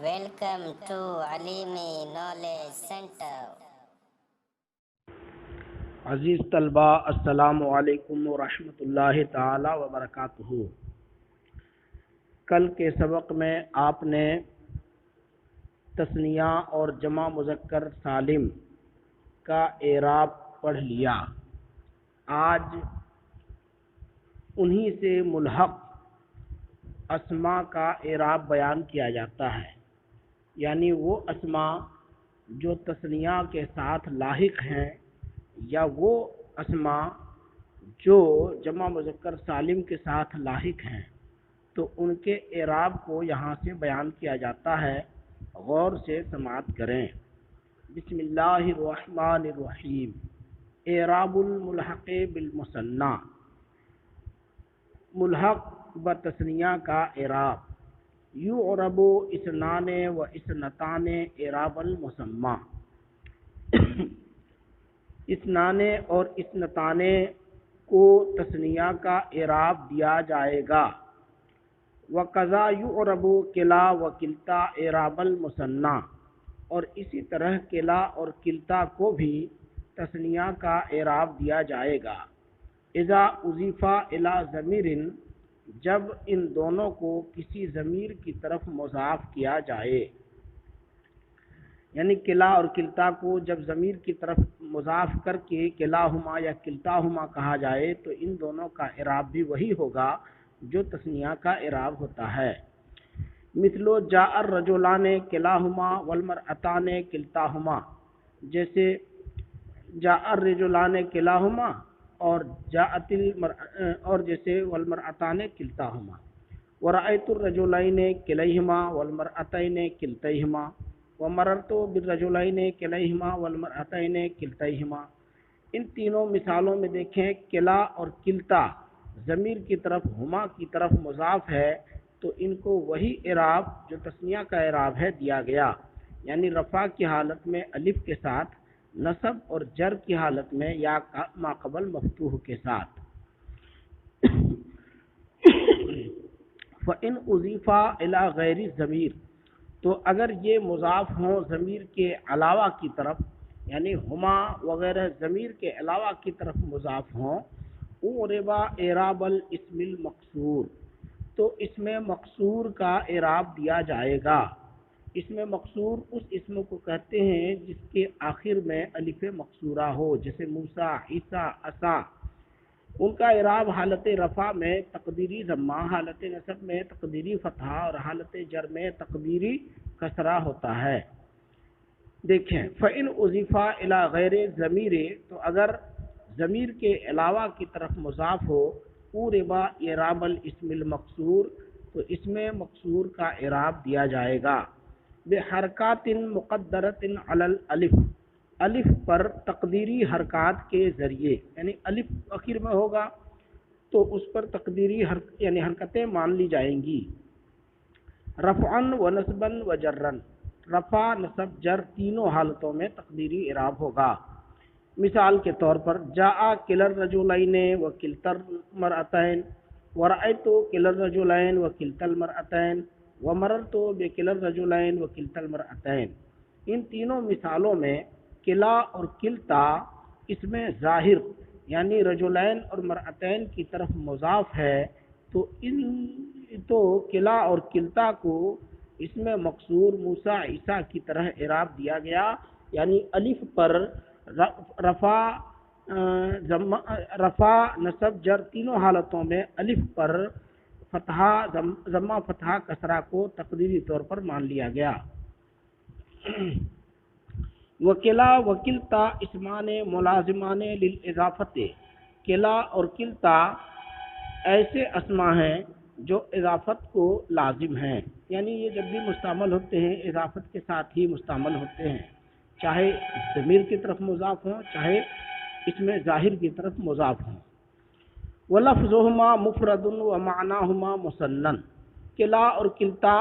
Welcome to Alimi Knowledge Center. عزیز طلباء، السلام علیکم ورحمۃ اللہ تعالی وبرکاتہ۔ کل کے سبق میں آپ نے تثنیہ اور جمع مذکر سالم کا اعراب پڑھ لیا۔ آج انہی سے ملحق اسماء کا اعراب بیان کیا جاتا ہے، یعنی وہ اسماء جو تثنیہ کے ساتھ لاحق ہیں یا وہ اسماء جو جمع مذکر سالم کے ساتھ لاحق ہیں، تو ان کے اعراب کو یہاں سے بیان کیا جاتا ہے۔ غور سے سماعت کریں۔ بسم اللہ الرحمن الرحیم۔ اعراب الملحق بالمثنى، ملحق بتثنیہ کا اعراب۔ یعرب اثنان و اثنتان اعراب المسمى، اثنان اور اثنتان کو تثنیہ کا اعراب دیا جائے گا۔ وقضا یعرب کلا و کلتا اعراب المثنى، اور اسی طرح کلا اور کلتا کو بھی تثنیہ کا اعراب دیا جائے گا۔ اذا اضیف الی ضمیر، جب ان دونوں کو کسی ضمیر کی طرف مضاف کیا جائے، یعنی کلا اور کلتا کو جب ضمیر کی طرف مضاف کر کے کلاہما یا کلتاہما کہا جائے تو ان دونوں کا اعراب بھی وہی ہوگا جو تثنیہ کا اعراب ہوتا ہے۔ مثل جاء الرجلان کلاہما والمرأتان کلتاہما، جیسے جاء الرجلان کلاہما اور اور جیسے والمرأتان کلتاہما۔ ورأیت الرجلین کلیہما والمرأتین کلتیہما، ومررت بالرجلین کلیہما والمرأتین کلتیہما۔ ان تینوں مثالوں میں دیکھیں کلا اور کلتا ضمیر کی طرف ہما کی طرف مضاف ہے، تو ان کو وہی اعراب جو تثنیہ کا اعراب ہے دیا گیا، یعنی رفع کی حالت میں الف کے ساتھ، نصب اور جر کی حالت میں یا ما قبل مفتوح کے ساتھ۔ فَإِنْ أُضِيفَ إِلَى غَيْرِ الضَّمِيرِ، تو اگر یہ مضاف ہوں ضمیر کے علاوہ کی طرف، یعنی ہما وغیرہ ضمیر کے علاوہ کی طرف مضاف ہوں، اُعْرِبَ اعراب الاسم المقصور، تو اس میں مقصور کا اعراب دیا جائے گا۔ اس میں مقصور اس اسم کو کہتے ہیں جس کے آخر میں الف مقصورہ ہو، جیسے موسیٰ، عیسیٰ، عصا۔ ان کا اعراب حالت رفع میں تقدیری ضمہ، حالت نصب میں تقدیری فتحہ اور حالت جر میں تقدیری کسرہ ہوتا ہے۔ دیکھیں فَإِنْ أُضِيفَ إِلَى غَيْرِ الضَّمِيرِ، تو اگر ضمیر کے علاوہ کی طرف مضاف ہو، اُعْرِبَ اعراب الاسم المقصور، تو اس میں مقصور کا اعراب دیا جائے گا۔ بحرکات مقدرۃ علی الالف، الف پر تقدیری حرکات کے ذریعے، یعنی الف آخر میں ہوگا تو اس پر تقدیری یعنی حرکتیں مان لی جائیں گی۔ رفعا و نصبا و جرا، رفع نصب جر تینوں حالتوں میں تقدیری اعراب ہوگا۔ مثال کے طور پر جاء کلا الرجلین و کلتا المرأتین، ورأیت کلا الرجلین و کلتا المرأتین، ومررت بکلا الرجلین و کلتا المرأتین۔ ان تینوں مثالوں میں کلا اور کلتا اس میں ظاہر یعنی رجلین اور مرأتین کی طرف مضاف ہے، تو کلا اور کلتا کو اس میں مقصور موسیٰ، عیسیٰ کی طرح اعراب دیا گیا، یعنی الف پر رفع نصب جر تینوں حالتوں میں الف پر فتحہ ضمہ فتحہ کسرہ کو تقدیری طور پر مان لیا گیا۔ وکلا وکلتا اسمان ملازمان للاضافت، کلا اور کلتا ایسے اسما ہیں جو اضافت کو لازم ہیں، یعنی یہ جب بھی مستعمل ہوتے ہیں اضافت کے ساتھ ہی مستعمل ہوتے ہیں، چاہے ضمیر کی طرف مضاف ہوں چاہے اس میں ظاہر کی طرف مضاف ہوں۔ وَلَفْظُهُمَا مُفْرَدٌ وَمَعْنَاهُمَا مُثَنًّى، کلا اور کلتا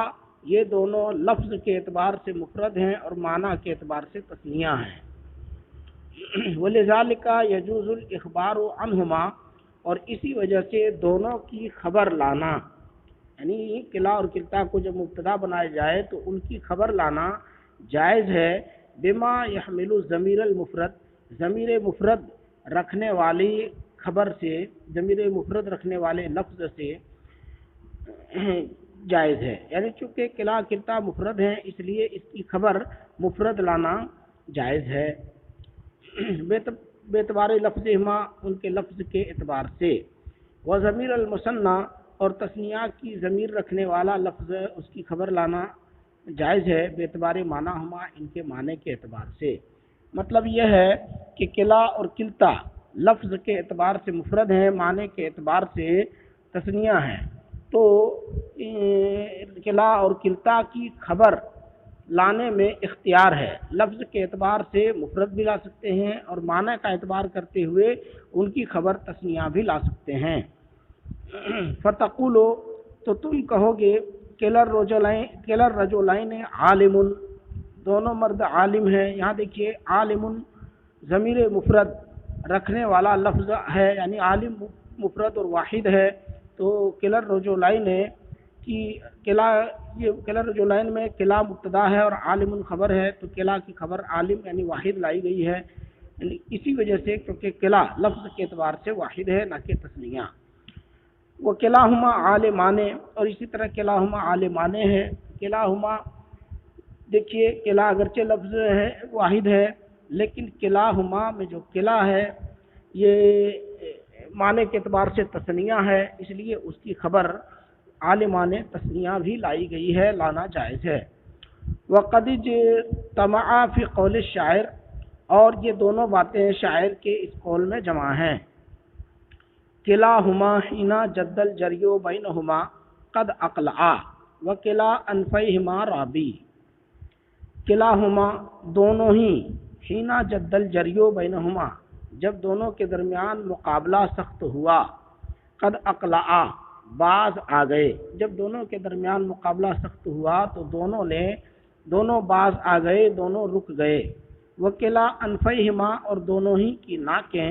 یہ دونوں لفظ کے اعتبار سے مفرد ہیں اور معنی کے اعتبار سے تثنیہ ہیں۔ وَلِذَلِكَ يَجُوزُ الْإِخْبَارُ عَنْهُمَا، اور اسی وجہ سے دونوں کی خبر لانا یعنی قلع اور کلتا کو جب مبتدا بنایا جائے تو ان کی خبر لانا جائز ہے، بما یحمل الضمیر المفرد، ضمیر مفرد رکھنے والی خبر سے، ضمیر مفرد رکھنے والے لفظ سے جائز ہے، یعنی چونکہ قلع کلتا مفرد ہیں اس لیے اس کی خبر مفرد لانا جائز ہے بے اعتبار لفظ ہما، ان کے لفظ کے اعتبار سے، وہ ضمیر المثنیٰ اور تثنیہ کی ضمیر رکھنے والا لفظ اس کی خبر لانا جائز ہے، بے اعتبار معنی ہما، ان کے معنی کے اعتبار سے۔ مطلب یہ ہے کہ قلع اور کلتا لفظ کے اعتبار سے مفرد ہیں، معنی کے اعتبار سے تثنیہ ہیں، تو قلع اور کلتا کی خبر لانے میں اختیار ہے، لفظ کے اعتبار سے مفرد بھی لا سکتے ہیں اور معنی کا اعتبار کرتے ہوئے ان کی خبر تثنیہ بھی لا سکتے ہیں۔ فتقولو، تو تم کہو گے، کلا الرجلین عالم، دونوں مرد عالم ہیں۔ یہاں دیکھیے عالم ضمیر مفرد رکھنے والا لفظ ہے، یعنی عالم مفرد اور واحد ہے، تو کلا الرجلین کی کلا الرجلین میں کلا مبتدا ہے اور عالم خبر ہے، تو کلا کی خبر عالم یعنی واحد لائی گئی ہے، یعنی اسی وجہ سے کیونکہ کلا لفظ کے اعتبار سے واحد ہے نہ کہ تثنیہ۔ وہ کلاہما عالمان، اور اسی طرح کلاہما عالمان ہے۔ کلاہما دیکھیے کلا اگرچہ لفظ ہے واحد ہے، لیکن کلاہما میں جو کلا ہے یہ معنی کے اعتبار سے تثنیہ ہے، اس لیے اس کی خبر عالمان تثنیہ بھی لائی گئی ہے، لانا جائز ہے۔ وقد اجتمعا فی قول الشاعر، اور یہ دونوں باتیں شاعر کے اس قول میں جمع ہیں۔ کلاہما حینا جد الجری بینہما قد اقلعا وکلا انفیہما رابی۔ کلاہما دونوں ہی، حینا جد الجری بینہما جب دونوں کے درمیان مقابلہ سخت ہوا، قد اقلعا باز آ گئے، جب دونوں کے درمیان مقابلہ سخت ہوا تو دونوں باز آ گئے، دونوں رک گئے۔ وکلا انفیہما، اور دونوں ہی کی ناکیں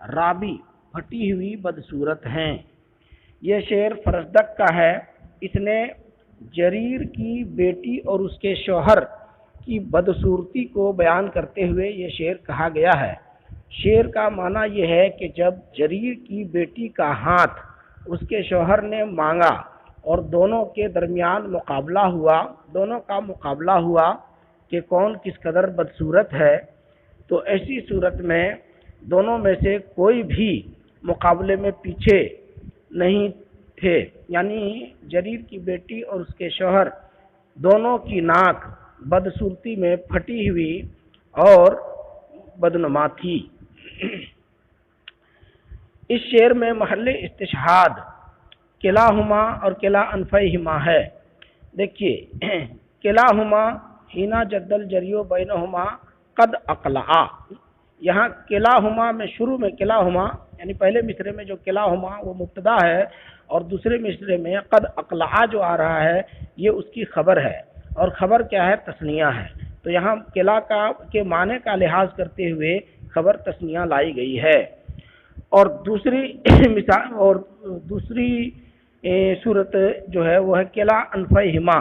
رابی پھٹی ہوئی بدصورت ہیں۔ یہ شعر فرزدق کا ہے، اس نے جریر کی بیٹی اور اس کے شوہر کی بدصورتی کو بیان کرتے ہوئے یہ شعر کہا گیا ہے۔ شعر کا معنی یہ ہے کہ جب جریر کی بیٹی کا ہاتھ اس کے شوہر نے مانگا اور دونوں کے درمیان مقابلہ ہوا، دونوں کا مقابلہ ہوا کہ کون کس قدر بدصورت ہے، تو ایسی صورت میں دونوں میں سے کوئی بھی مقابلے میں پیچھے نہیں تھے، یعنی جریر کی بیٹی اور اس کے شوہر دونوں کی ناک بدصورتی میں پھٹی ہوئی اور بدنما تھی۔ اس شعر میں محل استشہاد کلاہما اور کلا انفیہما ہے۔ دیکھیے کلاہما حینا جد الجری بینہما قد اقلعا، یہاں کلاہما میں شروع میں کلاہما یعنی پہلے مصرے میں جو کلاہما وہ مبتدا ہے، اور دوسرے مصرے میں قد اقلعا جو آ رہا ہے یہ اس کی خبر ہے، اور خبر کیا ہے؟ تثنیہ ہے، تو یہاں کلا کے معنی کا لحاظ کرتے ہوئے خبر تثنیہ لائی گئی ہے۔ اور دوسری مثال اور دوسری صورت جو ہے وہ ہے کلا انفیہما۔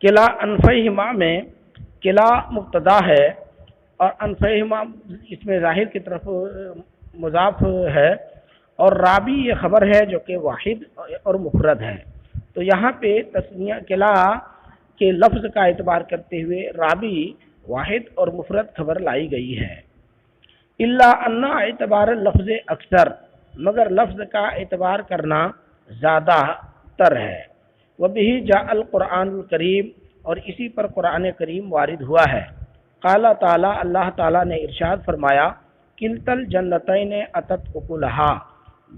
کلا انفیہما میں کلا مبتدا ہے اور انفیہما اس میں ظاہر کی طرف مضاف ہے، اور رابی یہ خبر ہے جو کہ واحد اور مفرد ہے، تو یہاں پہ تثنیہ کلا کے لفظ کا اعتبار کرتے ہوئے رابی واحد اور مفرد خبر لائی گئی ہے۔ الا ان اعتبار لفظ اکثر، مگر لفظ کا اعتبار کرنا زیادہ تر ہے۔ وبہ جاء القرآن الکریم، اور اسی پر قرآن کریم وارد ہوا ہے۔ قال تعالی، اللہ تعالیٰ نے ارشاد فرمایا، کلتا الجنتین اتت اکلہا،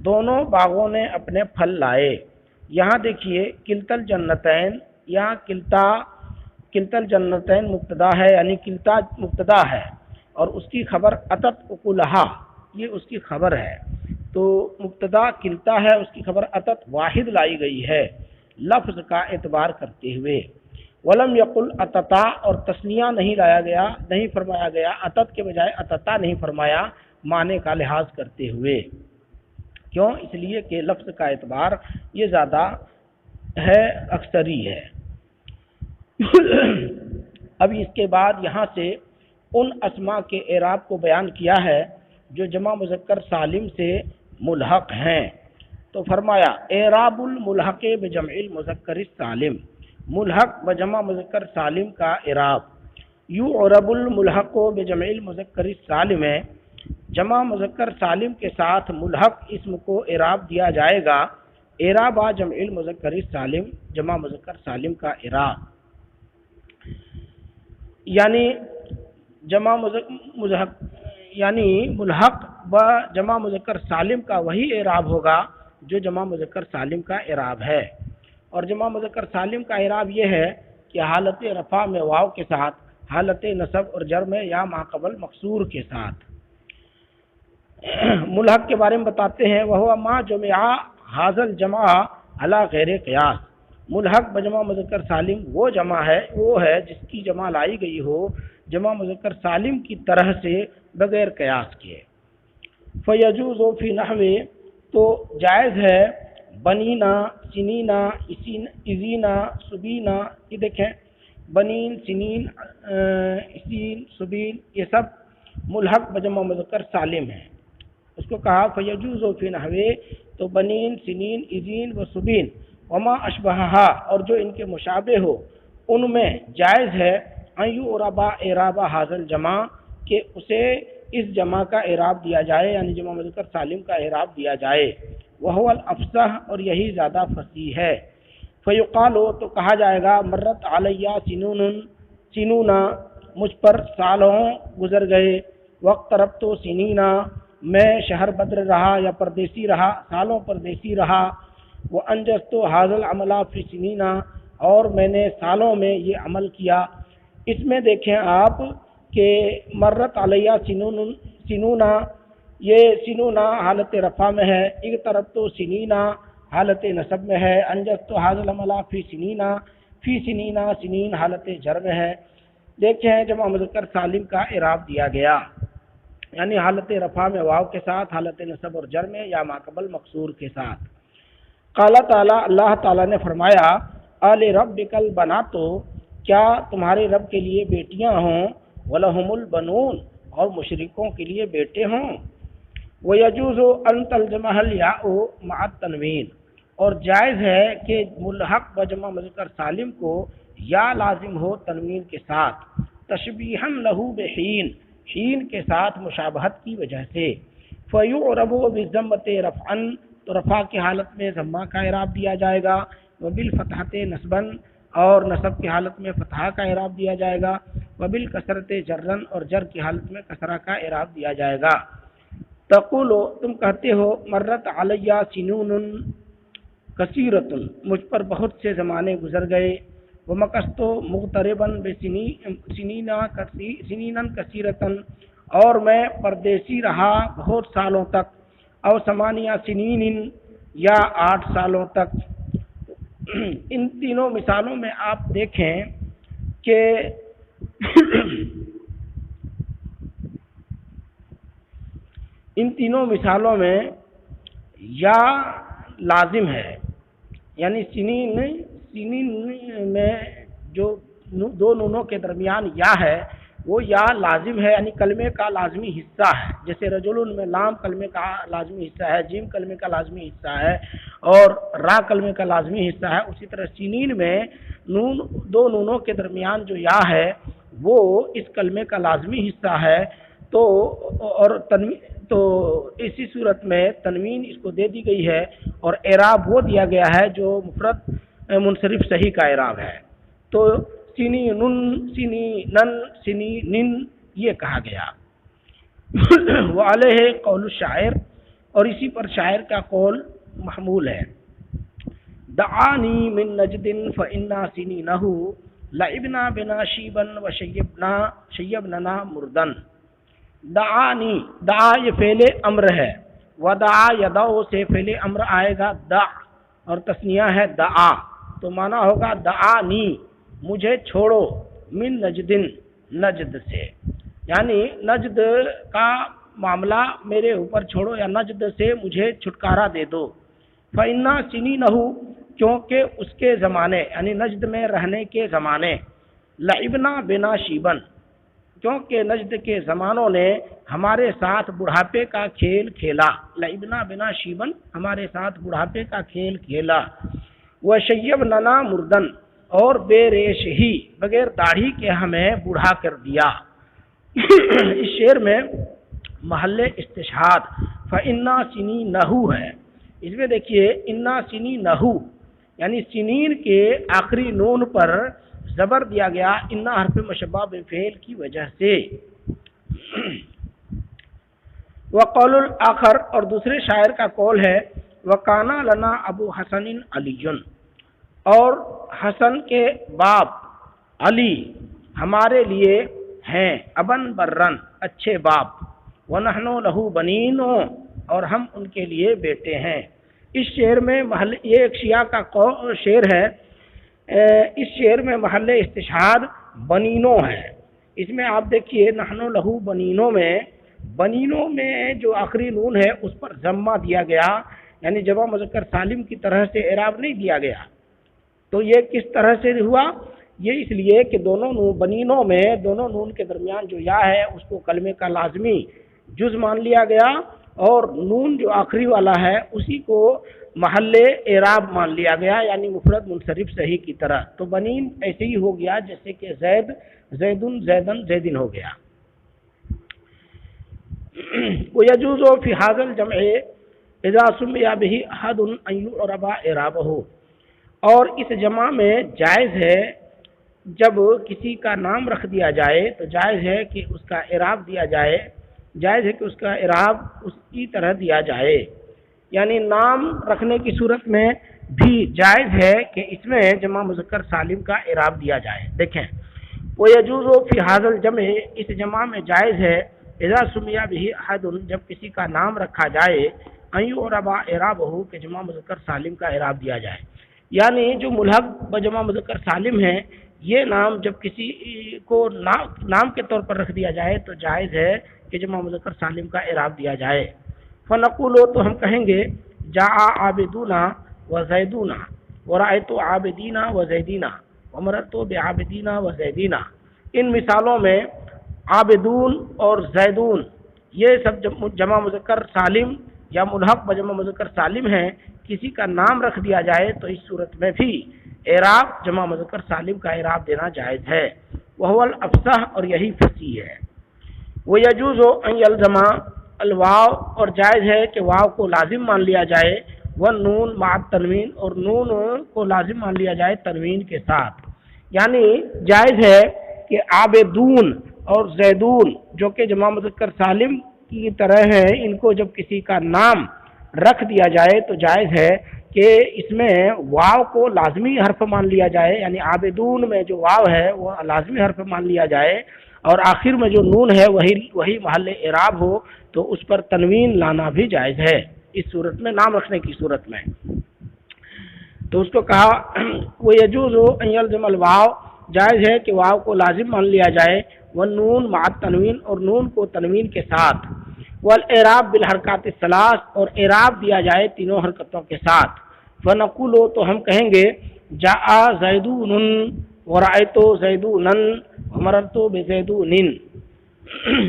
دونوں باغوں نے اپنے پھل لائے۔ یہاں دیکھیے کلتا الجنتین، یہاں کلتا الجنتین مبتدا ہے، یعنی کلتا مبتدا ہے اور اس کی خبر اتت اکلہا، یہ اس کی خبر ہے، تو مبتدا کلتا ہے، اس کی خبر اتت واحد لائی گئی ہے لفظ کا اعتبار کرتے ہوئے۔ ولم یقل اتتا، اور تثنیہ نہیں لایا گیا، نہیں فرمایا گیا، اتت کے بجائے اتتا نہیں فرمایا، معنی کا لحاظ کرتے ہوئے۔ کیوں؟ اس لیے کہ لفظ کا اعتبار یہ زیادہ ہے، اکثری ہے۔ اب اس کے بعد یہاں سے ان اسماء کے اعراب کو بیان کیا ہے جو جمع مذکر سالم سے ملحق ہیں۔ تو فرمایا اعراب الملحق بجمع المذکر السالم، ملحق بجمع مذکر سالم کا اعراب۔ یعرب الملحق بجمع المذکر السالم ہے، جمع مذکر سالم کے ساتھ ملحق اسم کو اعراب دیا جائے گا۔ اعراب جمع المذکر السالم، جمع مذکر سالم کا اعراب، یعنی یعنی ملحق ب جمع مذکر سالم کا وہی اعراب ہوگا جو جمع مذکر سالم کا اعراب ہے۔ اور جمع مذکر سالم کا اعراب یہ ہے کہ حالت رفع میں واو کے ساتھ، حالت نصب اور جر میں یا ما قبل مکسور کے ساتھ۔ ملحق کے بارے میں بتاتے ہیں، وہ ما جمع حاصل جمع علی غیر قیاس۔ ملحق بجمع مذکر سالم وہ جمع ہے، وہ ہے جس کی جمع لائی گئی ہو جمع مذکر سالم کی طرح سے بغیر قیاس کے۔ فیجوز فی نحو، تو جائز ہے بنینا، سنینا، ازینا، سبینا، یہ دیکھیں بنین، سنین، اسین، سبین، یہ سب ملحق بجمع مذکر سالم ہیں۔ اس کو کہا فیجوز فی نحو، تو بنین، سنین، ازین و سبین وما اشبہہا، اور جو ان کے مشابہ ہو ان میں جائز ہے ان یعرب اعراب حاصل جمع، کہ اسے اس جمع کا اعراب دیا جائے، یعنی جمع مذکر سالم کا اعراب دیا جائے۔ وہو الافصح، اور یہی زیادہ فصیح ہے۔ فیقال، تو کہا جائے گا مرت علیہ سنونا، مجھ پر سالوں گزر گئے، وقتربت سنینا، میں شہر بدر رہا یا پردیسی رہا، سالوں پردیسی رہا۔ وانجزت ھذا العمل فی سنینا، اور میں نے سالوں میں یہ عمل کیا۔ اس میں دیکھیں آپ کہ مرت علیہ سنونا، یہ سنونا حالت رفع میں ہے، اقتربت سنینا حالت نصب میں ہے، انجزت ھذا العمل فی سنینا، فی سنینا سنین حالت جر میں ہے۔ دیکھیں جمع مذکر سالم کا اعراب دیا گیا، یعنی حالت رفع میں واو کے ساتھ، حالت نصب اور جر میں یا ما قبل مکسور کے ساتھ۔ قال تعالی، اللہ تعالیٰ نے فرمایا آل ربک البنات، کیا تمہارے رب کے لیے بیٹیاں ہوں، ولہم البنون، اور مشرکوں کے لیے بیٹے ہوں۔ ویجوز ان تلزمہ الیاء مع التنوین، اور جائز ہے کہ ملحق بجمع مذکر سالم کو یا لازم ہو تنوین کے ساتھ، تشبیہا لہ بحین، حین کے ساتھ مشابہت کی وجہ سے۔ فیعرب بالضمۃ رفعا، تو رفع کی حالت میں ضمہ کا اعراب دیا جائے گا، وبالفتحۃ نصبا، اور نصب کی حالت میں فتحہ کا اعراب دیا جائے گا، وبالکسرۃ جرا، اور جر کی حالت میں کسرہ کا اعراب دیا جائے گا۔ تقول، تم کہتے ہو مرت علیہ سنون کثیرۃ، مجھ پر بہت سے زمانے گزر گئے، ومکثت مغتربا سنینا کثیرۃ، اور میں پردیسی رہا بہت سالوں تک، او ثمانیہ سنین، یا 8 سالوں تک۔ ان تینوں مثالوں میں آپ دیکھیں کہ ان تینوں مثالوں میں یا لازم ہے، یعنی سنین میں جو دو نونوں کے درمیان یا ہے وہ یا لازم ہے، یعنی کلمے کا لازمی حصہ ہے، جیسے رجل میں لام کلمے کا لازمی حصہ ہے، جیم کلمے کا لازمی حصہ ہے، اور را کلمے کا لازمی حصہ ہے۔ اسی طرح سنین میں دو نونوں کے درمیان جو یا ہے وہ اس کلمے کا لازمی حصہ ہے، تو اسی صورت میں تنوین اس کو دے دی گئی ہے، اور اعراب وہ دیا گیا ہے جو مفرد منصرف صحیح کا اعراب ہے۔ تو سنینن، سنینن، سنینن یہ کہا گیا۔ وعلیہ قول الشاعر، اور اسی پر شاعر کا قول محمول ہے۔ دعانی من نجد فإنا سنینہ لعبنا بنا شیبا وشیبننا مردن۔ دعانی، دعا یہ فعل امر ہے، ودعا یدعو سے فعل امر آئے گا دع، اور تثنیہ ہے دعا، تو معنی ہوگا دعانی، مجھے چھوڑو، من نجدن، نجد سے، یعنی نجد کا معاملہ میرے اوپر چھوڑو یا نجد سے مجھے چھٹکارا دے دو۔ فَإِنَّا سِنِينَهُ کیونکہ اس کے زمانے یعنی نجد میں رہنے کے زمانے، لعبنا بنا شیبن کیونکہ نجد کے زمانوں نے ہمارے ساتھ بڑھاپے کا کھیل کھیلا، لعبنا بنا شیبن ہمارے ساتھ بڑھاپے کا کھیل کھیلا، وشیبننا مردن اور بے ریش ہی بغیر داڑھی کے ہمیں بوڑھا کر دیا۔ اس شعر میں محل استشہاد فَإِنَّا سِنِينَهُ ہے، اس میں دیکھیے اِنَّا سِنِينَهُ یعنی سنین کے آخری نون پر زبر دیا گیا اِنَّا حرف مشبہ بفعل کی وجہ سے۔ وقول الآخر اور دوسرے شاعر کا قول ہے وَقَانَ لَنَا ابو حسن علی اور حسن کے باپ علی ہمارے لیے ہیں ابن برن اچھے باپ، وَنَحْنُ لَهُ بَنِينُ اور ہم ان کے لیے بیٹے ہیں۔ اس شعر میں محل یہ ایک شیعہ کا شعر ہے، اس شعر میں محل استشہاد بنینوں ہے۔ اس میں آپ دیکھیے نحن لہو بنینوں میں جو آخری نون ہے اس پر ضمہ دیا گیا، یعنی جمع مذکر سالم کی طرح سے اعراب نہیں دیا گیا۔ تو یہ کس طرح سے ہوا؟ یہ اس لیے کہ دونوں نون بنینوں میں دونوں نون کے درمیان جو یا ہے اس کو کلمے کا لازمی جز مان لیا گیا، اور نون جو آخری والا ہے اسی کو محل اعراب مان لیا گیا، یعنی مفرد منصرف صحیح کی طرح۔ تو بنین ایسے ہی ہو گیا جیسے کہ زید زیدن زیدن زیدن ہو گیا۔ وَيَجُوزُ فِي هَذَا الْجَمْعِ إِذَا سُمِّيَ بِهِ أَحَدٌ أَن يُعْرَبَ إِعْرَابُهُ اور اس جمع میں جائز ہے جب کسی کا نام رکھ دیا جائے تو جائز ہے کہ اس کا اعراب دیا جائے، جائز ہے کہ اس کا اعراب اس کی طرح دیا جائے، یعنی نام رکھنے کی صورت میں بھی جائز ہے کہ اس میں جمع مذکر سالم کا اعراب دیا جائے۔ دیکھیں وَيَجُوزُ فِي هَذَا الْجَمْعِ اس جمع میں جائز ہے اذا سمیہ بہ احد جب کسی کا نام رکھا جائے ان یعرب اعرابہ کہ جمع مذکر سالم کا اعراب دیا جائے، یعنی جو ملحق بجمع مذکر سالم ہیں یہ نام جب کسی کو نام کے طور پر رکھ دیا جائے تو جائز ہے کہ جمع مذکر سالم کا اعراب دیا جائے۔ فنقول تو ہم کہیں گے جاء عابدون وزیدون ورأیت عابدین وزیدین ومررت بعابدین وزیدین۔ ان مثالوں میں عابدون اور زیدون یہ سب جمع مذکر سالم یا ملحق بجمع مذکر سالم ہیں، کسی کا نام رکھ دیا جائے تو اس صورت میں بھی اعراب جمع مذکر سالم کا اعراب دینا جائز ہے، وہو الافصح اور یہی فصیح ہے۔ وَيَجُوزُ أَن يَلْزَمَ الواو اور جائز ہے کہ واو کو لازم مان لیا جائے، والنون مع التنوین اور نون کو لازم مان لیا جائے تنوین کے ساتھ، یعنی جائز ہے کہ عابدون اور زیدون جو کہ جمع مذکر سالم کی طرح ہیں ان کو جب کسی کا نام رکھ دیا جائے تو جائز ہے کہ اس میں واو کو لازمی حرف مان لیا جائے، یعنی عابدون میں جو واو ہے وہ لازمی حرف مان لیا جائے، اور آخر میں جو نون ہے وہی محل اعراب ہو تو اس پر تنوین لانا بھی جائز ہے اس صورت میں، نام رکھنے کی صورت میں۔ تو اس کو کہا وَيَجُوزُ أَن يَلْزَمَ الواو جائز ہے کہ واو کو لازم مان لیا جائے، والنون مع التنوین اور نون کو تنوین کے ساتھ، والاعراب بالحرکات الثلاث اور اعراب دیا جائے تینوں حرکتوں کے ساتھ۔ فنقول تو ہم کہیں گے جاء زیدون ورأیت زیدونا ومررت بزیدون،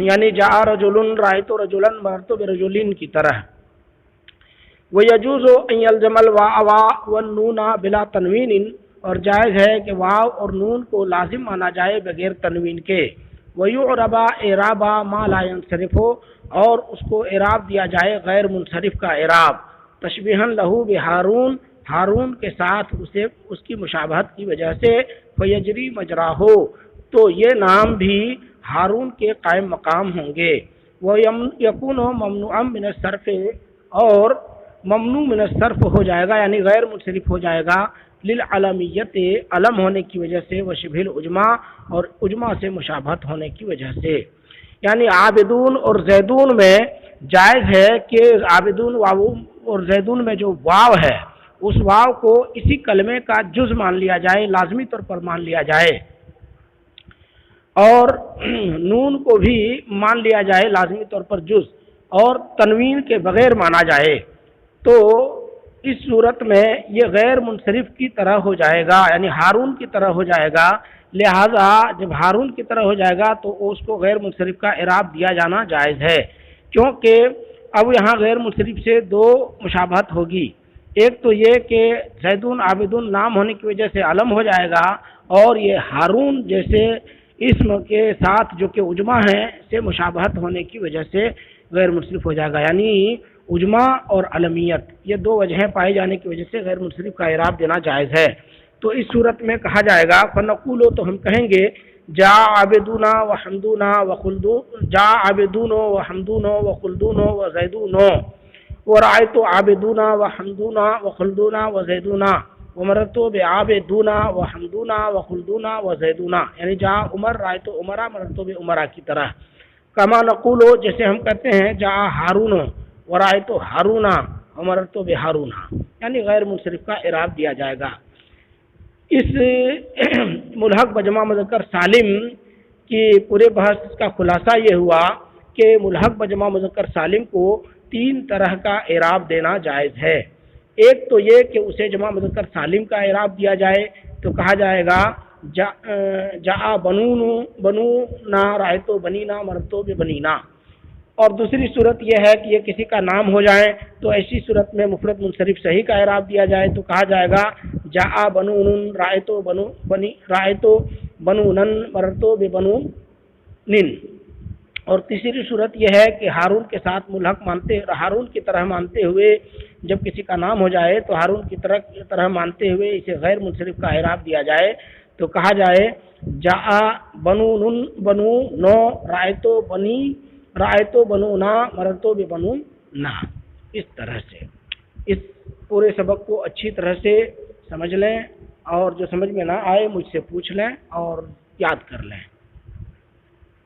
یعنی جاء رجل رأیت رجلا مررت برجل کی طرح۔ وَيَجُوزُ أَن يَلْزَمَ الواو والنون بلا تنوین اور جائز ہے کہ واو اور نون کو لازم مانا جائے بغیر تنوین کے، وَيُعْرَبَ اعرابا ما لا ينصرف اور اس کو اعراب دیا جائے غیر منصرف کا اعراب، تشبیہا لہو بہارون ہارون کے ساتھ اس کی مشابہت کی وجہ سے، فیجری مجراہ تو یہ نام بھی ہارون کے قائم مقام ہوں گے، وَيَكُونُ ممنوعا من الصرف اور ممنوع من الصرف ہو جائے گا یعنی غیر منصرف ہو جائے گا، للعلمیت علم ہونے کی وجہ سے، وشبہ العجمہ اور عجمہ سے مشابہت ہونے کی وجہ سے، یعنی عابدون اور زیدون میں جائز ہے کہ عابدون واو اور زیدون میں جو واو ہے اس واو کو اسی کلمے کا جز مان لیا جائے، لازمی طور پر مان لیا جائے۔ اور نون کو بھی مان لیا جائے لازمی طور پر جز اور تنوین کے بغیر مانا جائے تو اس صورت میں یہ غیر منصرف کی طرح ہو جائے گا، یعنی ہارون کی طرح ہو جائے گا۔ لہذا جب ہارون کی طرح ہو جائے گا تو اس کو غیر منصرف کا اعراب دیا جانا جائز ہے، کیونکہ اب یہاں غیر منصرف سے دو مشابہت ہوگی۔ ایک تو یہ کہ زیدون عابدون نام ہونے کی وجہ سے علم ہو جائے گا، اور یہ ہارون جیسے اسم کے ساتھ جو کہ عجمہ ہیں سے مشابہت ہونے کی وجہ سے غیر منصرف ہو جائے گا، یعنی عجمہ اور علمیت یہ دو وجہیں پائے جانے کی وجہ سے غیر منصرف کا اعراب دینا جائز ہے۔ تو اس صورت میں کہا جائے گا فنقول، تو ہم کہیں گے جا عابدون و حمدون و خلدون، جا عابدون و حمدون و خلدون و زیدون ورأیت عابدون و حمدون و خلدون و زیدون ومررت بعابدون و حمدون و خلدون و زیدون، یعنی جا عمر رأیت عمرہ مررت بعمرہ کی طرح۔ کما نقول، جیسے ہم کہتے ہیں جا ہارون ورأیت ہارون ومررت بہارون، یعنی غیر منصرف کا اعراب دیا جائے گا۔ اس ملحق بجمع مذکر سالم کی پورے بحث کا خلاصہ یہ ہوا کہ ملحق بجمع مذکر سالم کو تین طرح کا اعراب دینا جائز ہے۔ ایک تو یہ کہ اسے جمع مذکر سالم کا اعراب دیا جائے تو کہا جائے گا جاء بنونا رأیت بنینا مررت ببنینا، اور دوسری صورت یہ ہے کہ یہ کسی کا نام ہو جائے تو ایسی صورت میں مفرد منصرف صحیح کا اعراب دیا جائے تو کہا جائے گا جاء بنون رأیت بنونن مررت ببنونن، اور تیسری صورت یہ ہے کہ ہارون کے ساتھ ملحق ہارون کی طرح مانتے ہوئے جب کسی کا نام ہو جائے تو ہارون کی طرح مانتے ہوئے اسے غیر منصرف کا اعراب دیا جائے تو کہا جائے جاء بنون بنو رأیت بنونا مررت ببنونا۔ اس طرح سے اس پورے سبق کو اچھی طرح سے سمجھ لیں، اور جو سمجھ میں نہ آئے مجھ سے پوچھ لیں اور یاد کر لیں۔